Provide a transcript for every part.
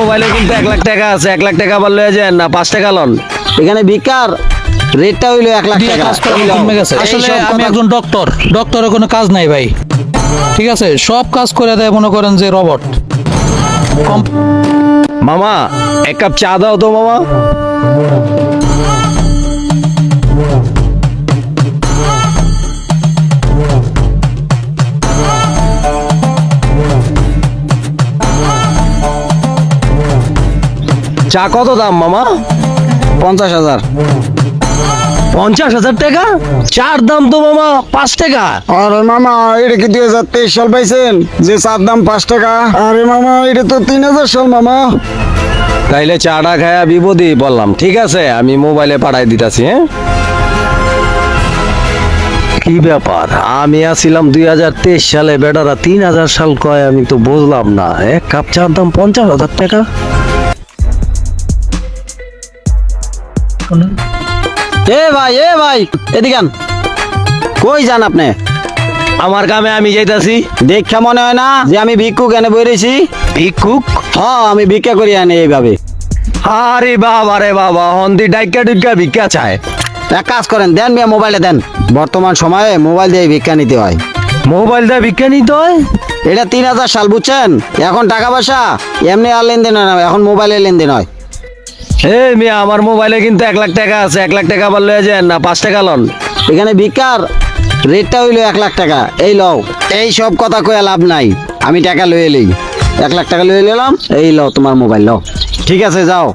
মোবাইলে কিন্তু 1 লাখ টাকা আছে, 1 লাখ টাকা আবার লয়ে যান না, 5 টাকা লন। এখানে ভিক্ষার রেটটা হইলো 1 লাখ দিয়ে টাকা। কাজ করা কমে গেছে। আসলে আমি একজন ডক্টর, ডক্টরের কোনো কাজ নাই ভাই। ঠিক আছে, সব কাজ করে দেয় মনে করেন যে রবট। মামা 1 কাপ চা দাও তো মামা। চা কত দাম মামা? 50,000। 50,000 টাকা? চার দাম তো মামা 5 টাকা। আরে মামা এটা কি 2023 সাল পাইছেন যে চার দাম 5 টাকা? আরে মামা এটা তো 3000 সাল মামা। তাইলে চাটা খায়া বিপদই বললাম। ঠিক আছে, আমি মোবাইলে পাঠাই দিতেছি। হ্যাঁ, কি ব্যাপার? আমি আসছিলাম 2023 সালে, বেটারা 3000 সাল কয়, আমি তো বুঝলাম না। 1 কাপ চার দাম 50,000 টাকা। এ ভাই এদিকে আন। কই যান আপনি? আমার কামে আমি যাইতাছি। দেখা মনে হয় না যে আমি ভিক্ষুক এনে বইরেছি? ভিক্ষুক? হ্যাঁ আমি ভিক্ষা করি আনি এইভাবে। আরে বাবা রে বাবা, হন্দি ডাইকা ডুইকা ভিক্ষা চায়। এক কাজ করেন, দেন মিয়া মোবাইলে দেন। বর্তমান সময়ে মোবাইল দিয়ে ভিক্ষা নিতে হয়। মোবাইল দিয়ে ভিক্ষা নিতে হয়? এটা 3000 সাল বুঝছেন? এখন টাকা পয়সা এমনি আর লেনদেন হয় না, এখন মোবাইলে লেনদেন হয়। এই মিয়া, আমার মোবাইলে কিন্তু 1 লাখ টাকা আছে, 1 লাখ টাকা আবার লয়ে যান না, 5 টাকা লন। এখানে ভিক্ষার রেটটা হইলো 1 লাখ টাকা। এই লও, এই সব কথা কয়ে লাভ নাই, আমি টাকা লয়ে এলি। 1 লাখ টাকা লয়ে নিলাম, এই লও তোমার মোবাইল লও। ঠিক আছে যাও।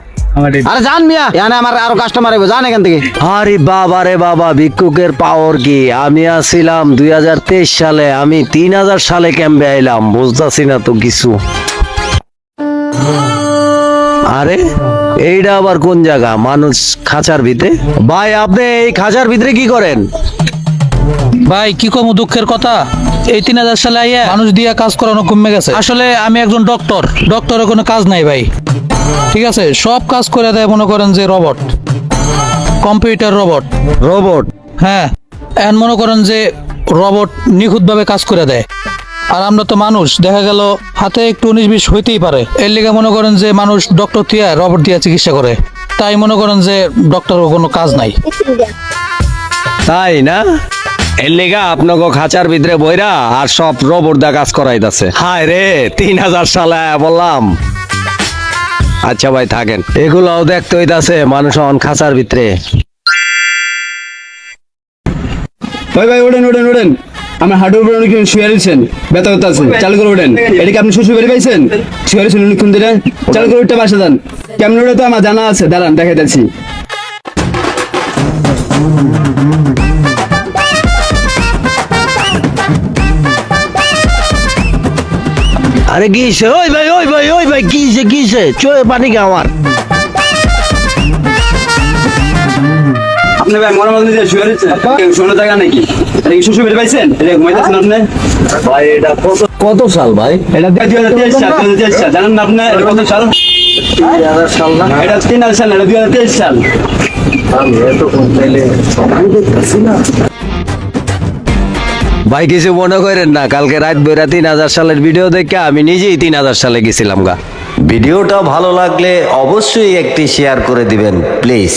আরে যান মিয়া, এখানে আমার আরো কাস্টমার হবে, যান এখান থেকে। আরে বাবা রে বাবা, ভিক্ষুকের পাওয়ার কি! আমি আসছিলাম 2023 সালে, আমি 3000 সালে ক্যাম্পে আইলাম, বুঝতেছি না তো কিছু। আরে এইটা আবার কোন জায়গা? মানুষ খাঁচার ভিতরে? ভাই আপনি এই খাঁচার ভিতরে কি করেন? ভাই কি কম দুঃখের কথা, এই 3000 সালে আইয়া মানুষ দিয়ে কাজ করানো কমে গেছে। আসলে আমি একজন ডক্টর, ডক্টরের কোনো কাজ নাই ভাই। ঠিক আছে, সব কাজ করে দেয় মনে করেন যে রবট, কম্পিউটার রবট। রোবট? হ্যাঁ, এখন মনে করেন যে রবট নিখুঁতভাবে কাজ করে দেয়। আর আমরা তো মানুষ, দেখা গেল হাতে একটু 19-20 হইতেই পারে, এর লিগে মনে করেন যে মানুষ ডক্টর দিয়ে রবট দিয়ে চিকিৎসা করে। তাই মনে করেন যে ডক্টরের কোনো কাজ নাই। তাই না? এর লেগা আপনাকে খাঁচার ভিতরে বইরা আর সব রোবট দা কাজ করাইতাছে। হায় রে, 3000 সালে বললাম। আচ্ছা ভাই থাকেন, এগুলাও দেখতে হইতাছে মানুষ অন খাঁচার ভিতরে। ভাই ওঠেন আমার হাঁটুর উপরে অনেক শুয়ে রয়েছেন, ব্যথা করতে আছে, চালু করে ওঠেন। এটা কি আপনি শ্বশুর বাড়ি পাইছেন? শুয়ে রয়েছেন অনেকক্ষণ ধরে, চালু করে উঠতে বাসা যান। কেমন ওটা তো আমার জানা আছে, দাঁড়ান দেখাইতেছি। আরে কিসে? ওই ভাই কিসে চোয়ে পানি কে আমার? আপনি ভাই মরার মধ্যে যে শুয়ে রয়েছেন, শোনো জায়গা নাকি? এটা কি শ্বশুর বাড়ি পাইছেন? এটা ঘুমাইতেছেন আপনি? ভাই এটা কত সাল ভাই? এটা 2023 সাল, 2023 সাল। জানেন না আপনি এটা কত সাল? 3000 সাল না? এটা 3000 সাল, এটা 2023 সাল। আমি এত কম চাইলে আমি দেখতেছি না। ভাই কিছু মনে করেন না, কালকে রাত বইরা 3000 সালের ভিডিও দেখে আমি নিজেই 3000 সালে গেছিলাম গা। ভিডিওটা ভালো লাগলে অবশ্যই একটি শেয়ার করে দিবেন প্লিজ।